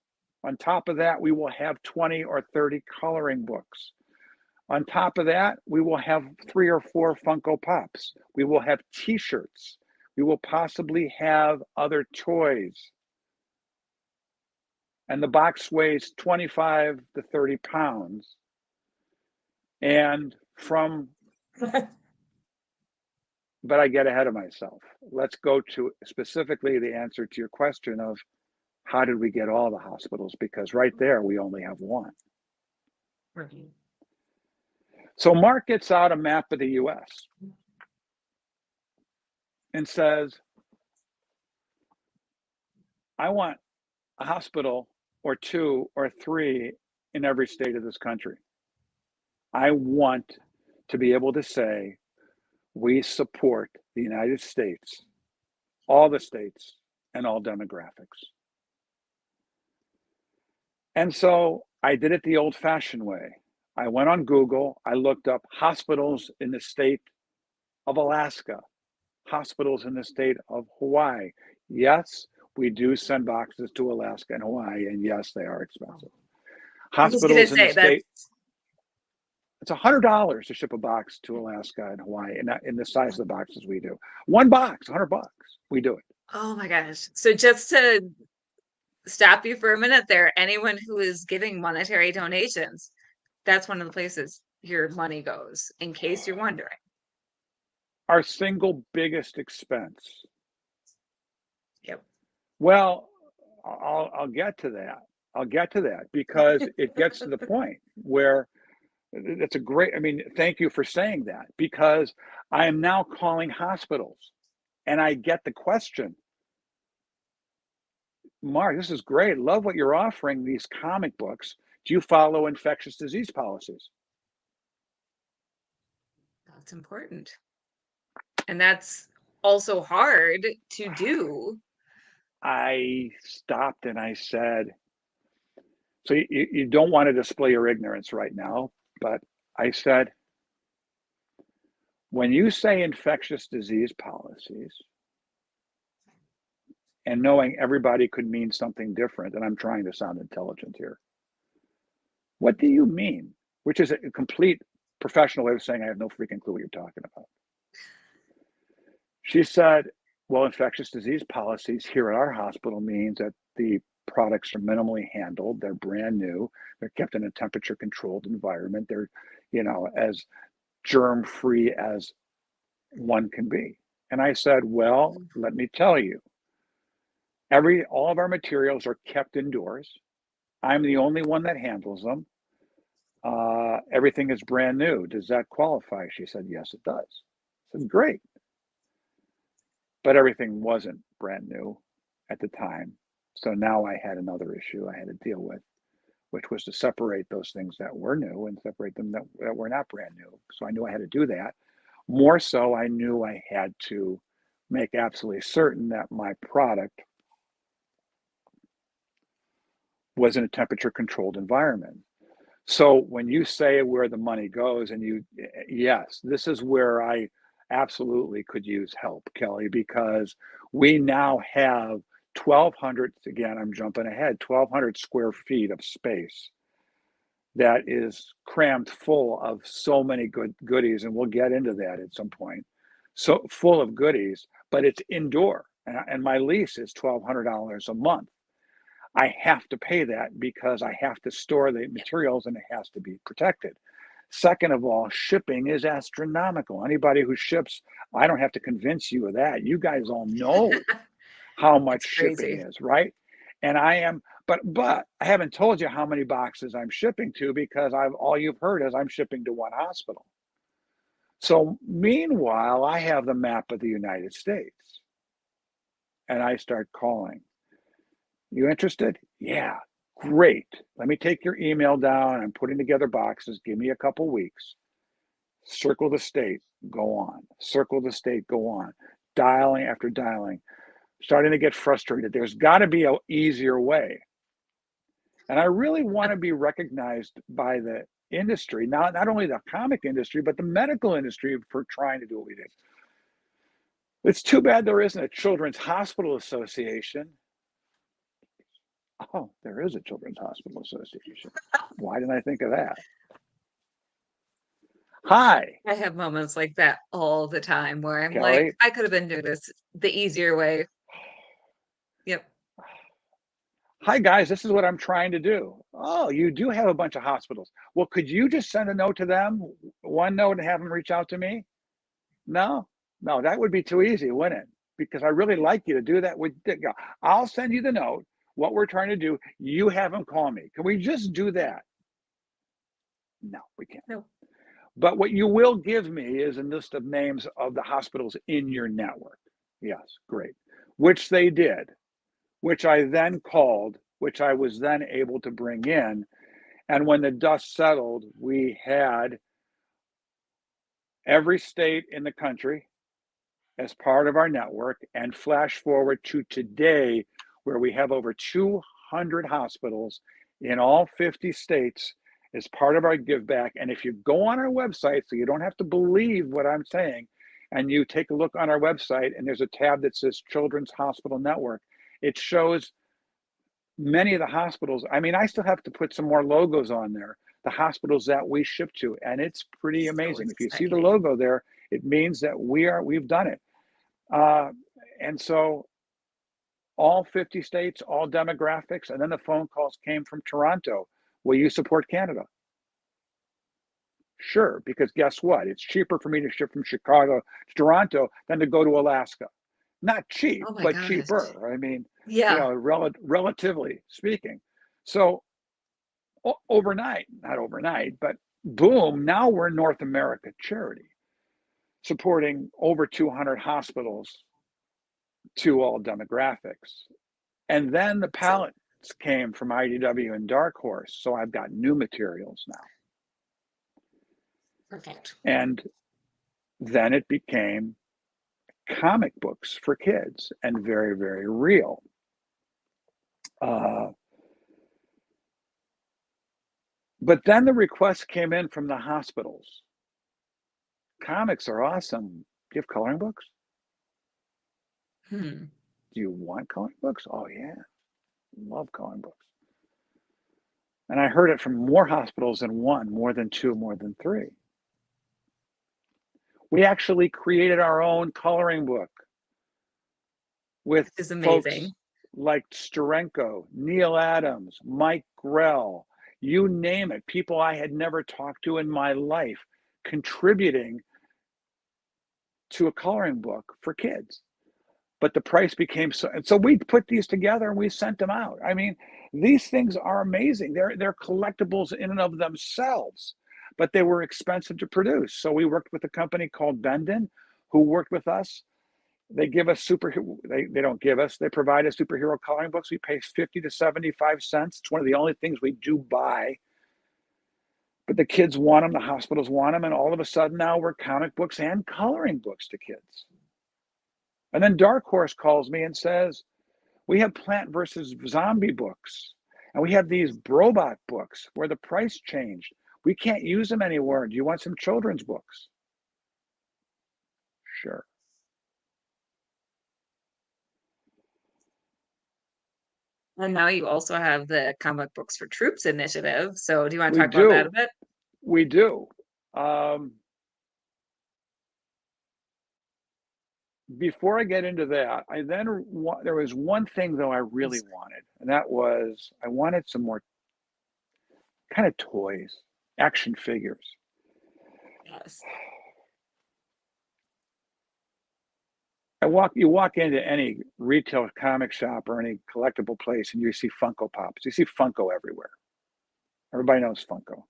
On top of that, we will have 20 or 30 coloring books. On top of that, we will have 3 or 4 Funko Pops. We will have t-shirts. We will possibly have other toys. And the box weighs 25 to 30 pounds. And but I get ahead of myself. Let's go to specifically the answer to your question of how did we get all the hospitals? Because right there, we only have one. Right. So Mark gets out a map of the US and says, I want a hospital or 2 or 3 in every state of this country. I want to be able to say, we support the United States, all the states, and all demographics. And so I did it the old-fashioned way. I went on Google, I looked up hospitals in the state of Alaska, hospitals in the state of Hawaii. Yes, we do send boxes to Alaska and Hawaii, and yes, they are expensive. Hospitals in the state, it's $100 to ship a box to Alaska and Hawaii, and in the size of the boxes we do. One box, $100, we do it. Oh my gosh. So just to stop you for a minute there, anyone who is giving monetary donations, that's one of the places your money goes, in case you're wondering. Our single biggest expense. Yep. Well, I'll get to that. I'll get to that because it gets to the point where it's a great, thank you for saying that, because I am now calling hospitals and I get the question, Mark, this is great. Love what you're offering, these comic books. Do you follow infectious disease policies? That's important. And that's also hard to do. I stopped and I said, so you don't want to display your ignorance right now, but I said, when you say infectious disease policies, and knowing everybody could mean something different, and I'm trying to sound intelligent here, what do you mean? Which is a complete professional way of saying I have no freaking clue what you're talking about. She said, well, infectious disease policies here at our hospital means that the products are minimally handled, they're brand new, they're kept in a temperature controlled environment, they're, as germ free as one can be. And I said, well, let me tell you, all of our materials are kept indoors. I'm the only one that handles them. Everything is brand new. Does that qualify? She said, yes, it does. I said, great. But everything wasn't brand new at the time. So now I had another issue I had to deal with, which was to separate those things that were new and separate them that were not brand new. So I knew I had to do that. More so, I knew I had to make absolutely certain that my product was in a temperature controlled environment. So when you say where the money goes, and yes, this is where I absolutely could use help, Kelly, because we now have 1,200, again, I'm jumping ahead, 1,200 square feet of space that is crammed full of so many good goodies, and we'll get into that at some point. So full of goodies, but it's indoor, and my lease is $1,200 a month. I have to pay that because I have to store the materials and it has to be protected. Second of all, shipping is astronomical. Anybody who ships, I don't have to convince you of that. You guys all know how much It's shipping crazy. is, right? And I am, but I haven't told you how many boxes I'm shipping to because all you've heard is I'm shipping to one hospital. So meanwhile, I have the map of the United States and I start calling. You interested? Yeah, great. Let me take your email down. I'm putting together boxes. Give me a couple weeks. Circle the state, go on. Circle the state, go on. Dialing after dialing. Starting to get frustrated. There's got to be an easier way. And I really want to be recognized by the industry, not only the comic industry, but the medical industry for trying to do what we did. It's too bad there isn't a Children's Hospital Association. Oh, there is a Children's Hospital Association. Why didn't I think of that? Hi, I have moments like that all the time where I'm like, Kelly. I could have been doing this the easier way. Yep. Hi, guys. This is what I'm trying to do. Oh, you do have a bunch of hospitals. Well, could you just send a note to them, one note, and have them reach out to me? No, no, that would be too easy, wouldn't it? Because I really like you to do that. I'll send you the note, what we're trying to do. You have them call me. Can we just do that? No, we can't. No. But what you will give me is a list of names of the hospitals in your network. Yes, great. Which they did, which I then called, which I was then able to bring in. And when the dust settled, we had every state in the country as part of our network, and flash forward to today, where we have over 200 hospitals in all 50 states as part of our give back. And if you go on our website, so you don't have to believe what I'm saying, and you take a look on our website, and there's a tab that says Children's Hospital Network, it shows many of the hospitals. I mean, I still have to put some more logos on there, the hospitals that we ship to, and it's pretty So amazing. If you see the exciting. logo there, it means that we've done it. And so all 50 states, all demographics, and then the phone calls came from Toronto. Will you support Canada? Sure, because guess what? It's cheaper for me to ship from Chicago to Toronto than to go to Alaska. Not cheap, Oh my but gosh. cheaper. I mean, Yeah. relatively speaking. So overnight, not overnight, but boom, now we're North America Charity, supporting over 200 hospitals to all demographics. And then the So pallets came from IDW and Dark Horse. So I've got new materials now. perfect. And then it became comic books for kids and very, very real. Uh, but then the requests came in from the hospitals. Comics are awesome. Do you have coloring books? Hmm. Do you want coloring books? Oh, yeah. Love coloring books. And I heard it from more hospitals than one, more than two, more than three. We actually created our own coloring book with This is folks amazing. like Sterenko, Neil Adams, Mike Grell, you name it, people I had never talked to in my life contributing to a coloring book for kids. But the price became so, and so we put these together and we sent them out. I mean, these things are amazing. They're collectibles in and of themselves, but they were expensive to produce. So we worked with a company called Bendon, who worked with us. They give us they don't give us, they provide us superhero coloring books. We pay 50 to 75 cents. It's one of the only things we do buy. But the kids want them, the hospitals want them, and all of a sudden now we're comic books and coloring books to kids. And then Dark Horse calls me and says, we have Plant versus Zombie books, and we have these robot books where the price changed. We can't use them anywhere. Do you want some children's books? Sure. And now you also have the Comic Books for Troops initiative. So do you want to We talk about that a do. bit? We do. Before I get into that, there was one thing though I really Yes. wanted, and that was I wanted some more kind of toys, action figures. Yes. You walk into any retail comic shop or any collectible place and you see Funko Pops. You see Funko everywhere. Everybody knows Funko.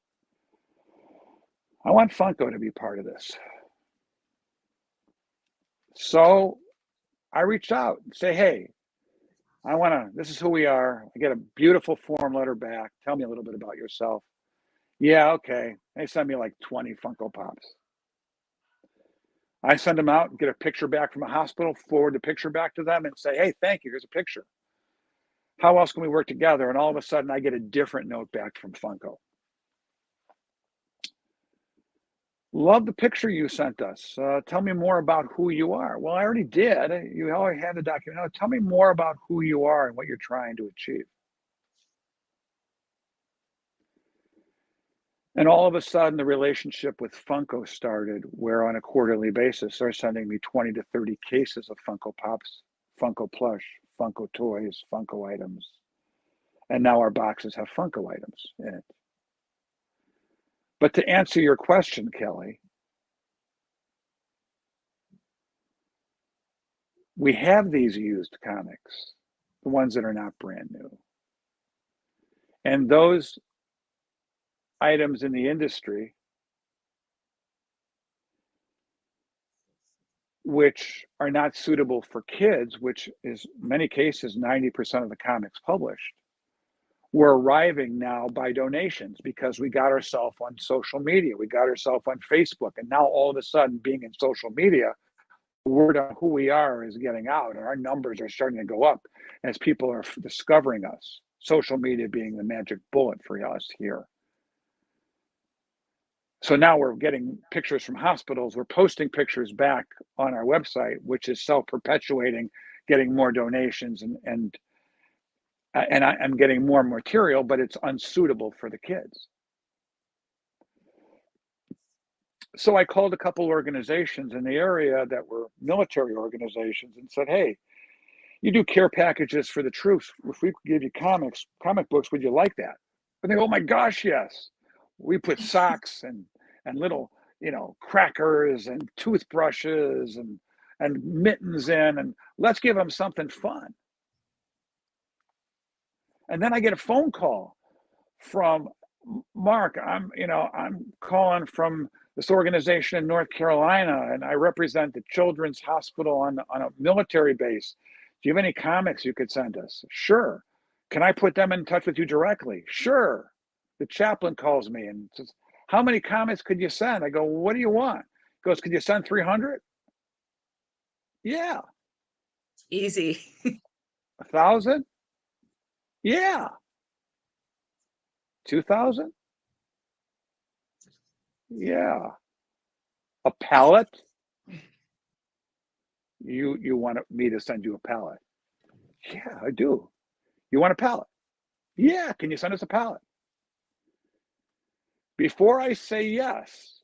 I want Funko to be part of this. So I reached out and say, hey, this is who we are. I get a beautiful form letter back. Tell me a little bit about yourself. Yeah, okay. They send me like 20 Funko Pops. I send them out, get a picture back from a hospital, forward the picture back to them and say, hey, thank you. Here's a picture. How else can we work together? And all of a sudden I get a different note back from Funko. Love the picture you sent us. Tell me more about who you are. Well, I already did. You already had the document. No, tell me more about who you are and what you're trying to achieve. And all of a sudden, the relationship with Funko started, where on a quarterly basis, they're sending me 20 to 30 cases of Funko Pops, Funko plush, Funko toys, Funko items. And now our boxes have Funko items in it. But to answer your question, Kelly, we have these used comics, the ones that are not brand new. And those items in the industry, which are not suitable for kids, which is many cases 90% of the comics published, we're arriving now by donations because we got ourselves on social media, we got ourselves on Facebook, and now all of a sudden, being in social media, the word on who we are is getting out, and our numbers are starting to go up as people are discovering us. Social media being the magic bullet for us here. So now we're getting pictures from hospitals. We're posting pictures back on our website, which is self-perpetuating, getting more donations, and I'm getting more material, but it's unsuitable for the kids. So I called a couple organizations in the area that were military organizations and said, hey, you do care packages for the troops. If we could give you comic books, would you like that? And they go, oh my gosh, yes. We put socks and little, crackers and toothbrushes and mittens in, and let's give them something fun. And then I get a phone call from Mark. I'm calling from this organization in North Carolina, and I represent the Children's Hospital on a military base. Do you have any comics you could send us? Sure. Can I put them in touch with you directly? Sure. The chaplain calls me and says, how many comics could you send? I go, well, what do you want? He goes, could you send 300? Yeah. Easy. 1,000? Yeah. 2,000? Yeah. A pallet? You want me to send you a pallet? Yeah, I do. You want a pallet? Yeah, can you send us a pallet? Before I say yes,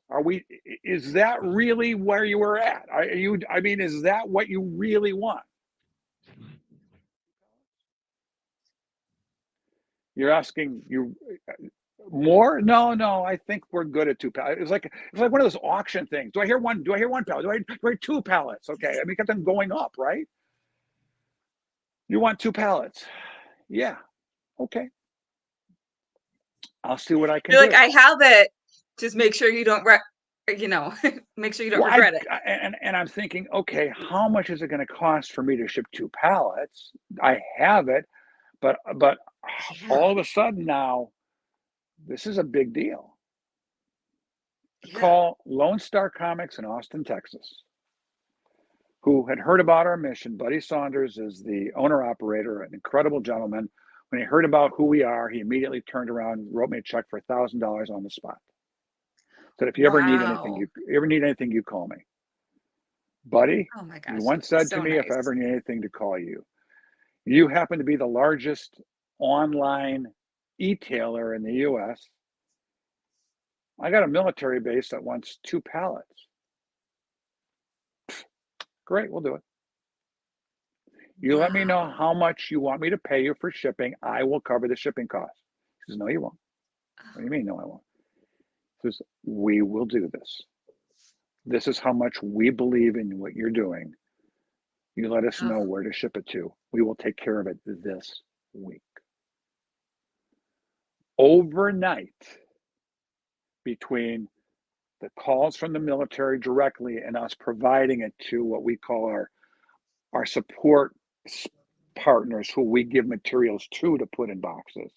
is that really where you were at? Is that what you really want? You're asking more? No, I think we're good at 2 pallets. It's like one of those auction things. Do I hear one? Do I hear 1 pallet? Do I hear 2 pallets? Okay, got them going up, right? You want 2 pallets? Yeah. Okay. I'll see what I can You're like, do. I have it. Just make sure you don't, make sure you don't Well, regret it. and I'm thinking, okay, how much is it going to cost for me to ship 2 pallets? I have it, but Yeah. all of a sudden now, this is a big deal. Yeah. Call Lone Star Comics in Austin, Texas, who had heard about our mission. Buddy Saunders is the owner operator, an incredible gentleman. When he heard about who we are, he immediately turned around and wrote me a check for $1,000 on the spot. Said, if you ever need anything, Wow. you call me. Buddy, Oh my he gosh. once said to So me, if I nice. ever need anything, to call you. You happen to be the largest online e-tailer in the US. I got a military base that wants 2 pallets. Great, we'll do it. You let me know Wow. how much you want me to pay you for shipping. I will cover the shipping costs. He says, no, you won't. What do you mean, no, I won't? He says, we will do this. This is how much we believe in what you're doing. You let us Oh, know where to ship it to. We will take care of it this week. Overnight, between the calls from the military directly and us providing it to what we call our support partners who we give materials to put in boxes,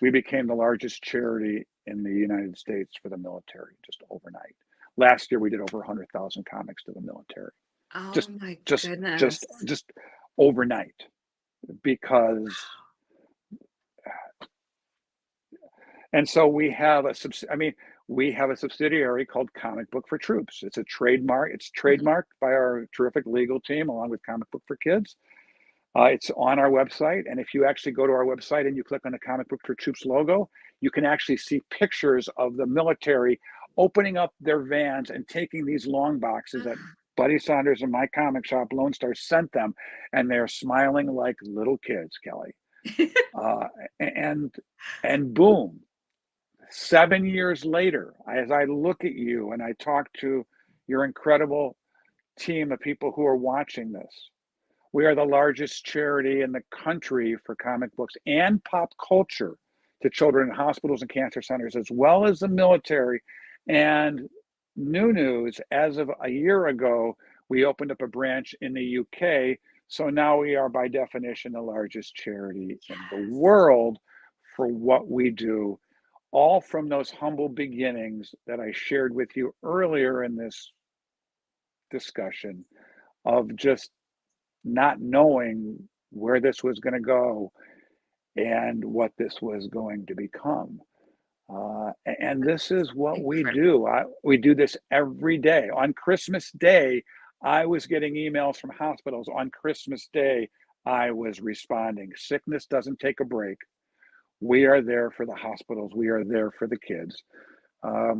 we became the largest charity in the United States for the military just overnight. Last year, we did over 100,000 comics to the military, oh just, my just, just, goodness. just overnight, because, and so we have we have a subsidiary called Comic Book for Troops. It's a trademark. It's Mhm. trademarked by our terrific legal team, along with Comic Book for Kids. It's on our website, and if you actually go to our website and you click on the Comic Book for Troops logo, you can actually see pictures of the military opening up their vans and taking these long boxes that Buddy Saunders and my comic shop, Lone Star, sent them, and they're smiling like little kids, Kelly. Uh, and and boom, 7 years later, as I look at you and I talk to your incredible team of people who are watching this, we are the largest charity in the country for comic books and pop culture to children in hospitals and cancer centers, as well as the military. And new news, as of a year ago, we opened up a branch in the UK. So now we are, by definition, the largest charity in the world for what we do, all from those humble beginnings that I shared with you earlier in this discussion, of just not knowing where this was going to go and what this was going to become. And this is what we Incredible. do. We do this every day. On Christmas Day, I was getting emails from hospitals. On Christmas Day, I was responding. Sickness doesn't take a break. We are there for the hospitals. We are there for the kids.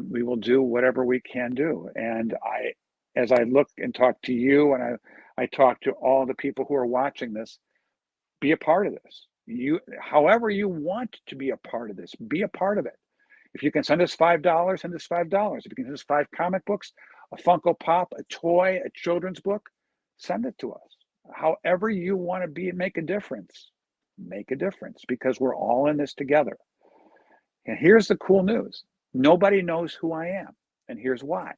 We will do whatever we can do. And as I look and talk to you, and I talk to all the people who are watching this, be a part of this. However you want to be a part of this, be a part of it. If you can send us $5, send us $5. If you can send us 5 comic books, a Funko Pop, a toy, a children's book, send it to us. However you want to be and make a difference, because we're all in this together. And here's the cool news. Nobody knows who I am. And here's why.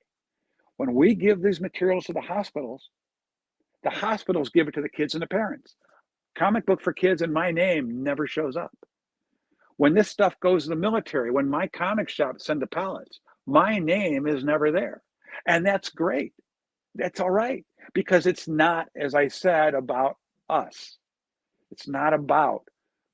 When we give these materials to the hospitals give it to the kids and the parents. Comic Book for Kids and my name never shows up. When this stuff goes to the military, when my comic shop send the pallets, my name is never there. And that's great. That's all right. Because it's not, as I said, about us. It's not about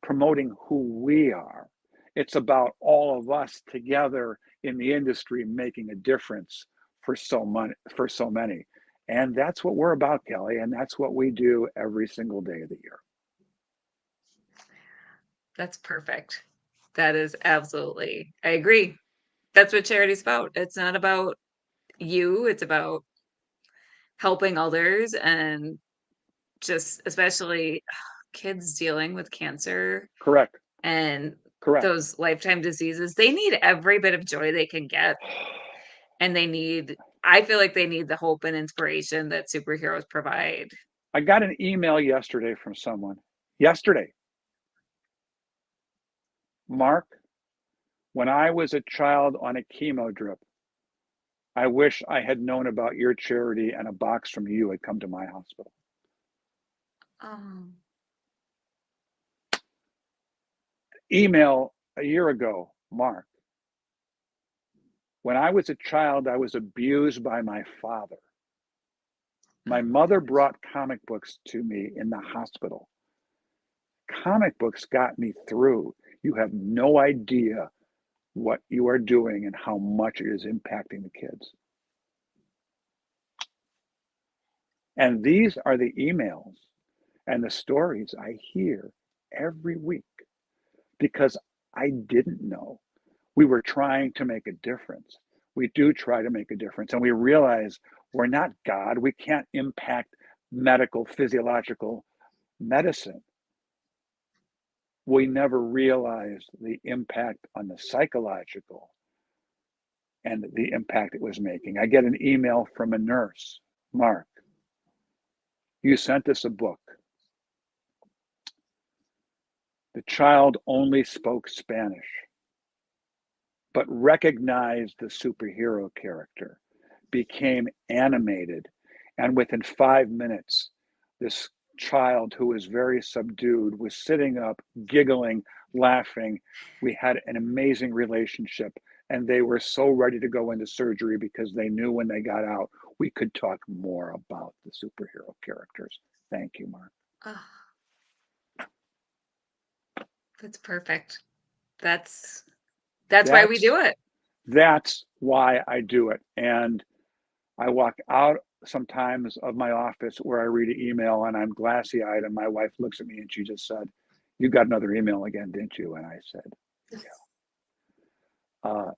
promoting who we are. It's about all of us together in the industry making a difference for so many. And that's what we're about, Kelly. And that's what we do every single day of the year. That's perfect. That is absolutely, I agree. That's what charity's about. It's not about you, it's about helping others, and just especially kids dealing with cancer Correct. and Correct. those lifetime diseases. They need every bit of joy they can get, and I feel like they need the hope and inspiration that superheroes provide. I got an email yesterday from someone. Yesterday, Mark, when I was a child on a chemo drip, I wish I had known about your charity and a box from you had come to my hospital. Um, Email a year ago, Mark, when I was a child, I was abused by my father. My oh mother gosh. brought comic books to me in the hospital. Comic books got me through. You have no idea what you are doing and how much it is impacting the kids. And these are the emails and the stories I hear every week because I didn't know. We were trying to make a difference. We do try to make a difference, and we realize we're not God. We can't impact medical, physiological medicine. We never realized the impact on the psychological and the impact it was making. I get an email from a nurse, Mark, you sent us a book. The child only spoke Spanish, but recognized the superhero character, became animated, and within 5 minutes, this child who was very subdued was sitting up, giggling, laughing. We had an amazing relationship, and they were so ready to go into surgery because they knew when they got out, we could talk more about the superhero characters. Thank you, Mark. Oh, that's perfect. That's why we That's do it. that's why I do it. And I walk out sometimes of my office where I read an email and I'm glassy eyed, and my wife looks at me and she just said, "You got another email again, didn't you?" And I said,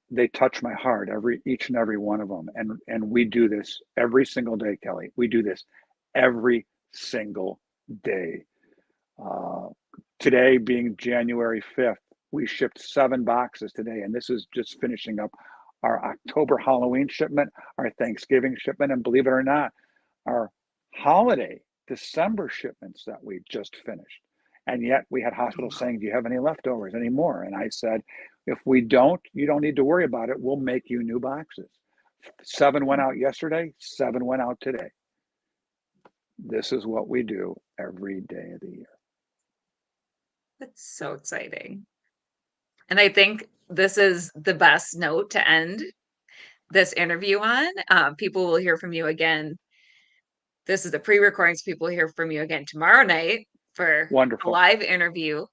they touch my heart, each and every one of them. And we do this every single day, Kelly. We do this every single day. Uh, Today being January 5th, we shipped 7 boxes today, and this is just finishing up our October Halloween shipment, our Thanksgiving shipment, and believe it or not, our holiday December shipments that we just finished. And yet we had hospitals saying, "Do you have any leftovers anymore?" And I said, "If we don't, you don't need to worry about it. We'll make you new boxes." 7 went out yesterday, 7 went out today. This is what we do every day of the year. That's so exciting. And I think this is the best note to end this interview on. People will hear from you again. This is the pre-recording, so people will hear from you again tomorrow night for a Wonderful. live interview.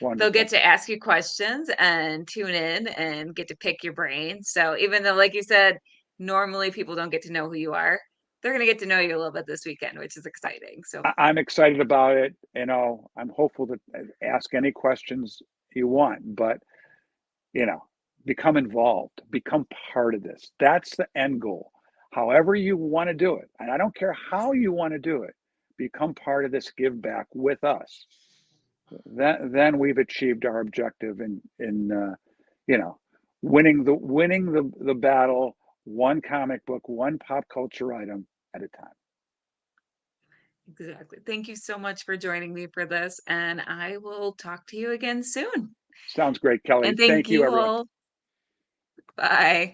They'll get Wonderful. to ask you questions and tune in and get to pick your brain. So even though, like you said, normally people don't get to know who you are, they're going to get to know you a little bit this weekend, which is exciting. So I'm excited about it. I'm hopeful to ask any questions you want, but you know, become involved, become part of this. That's the end goal. However you want to do it, and I don't care how you want to do it, become part of this give back with us. Then we've achieved our objective in you know, winning the battle, one comic book, one pop culture item at a time. exactly. Thank you so much for joining me for this, and I will talk to you again soon. Sounds great, Kelly. And thank Thank you, you everyone. all. Bye.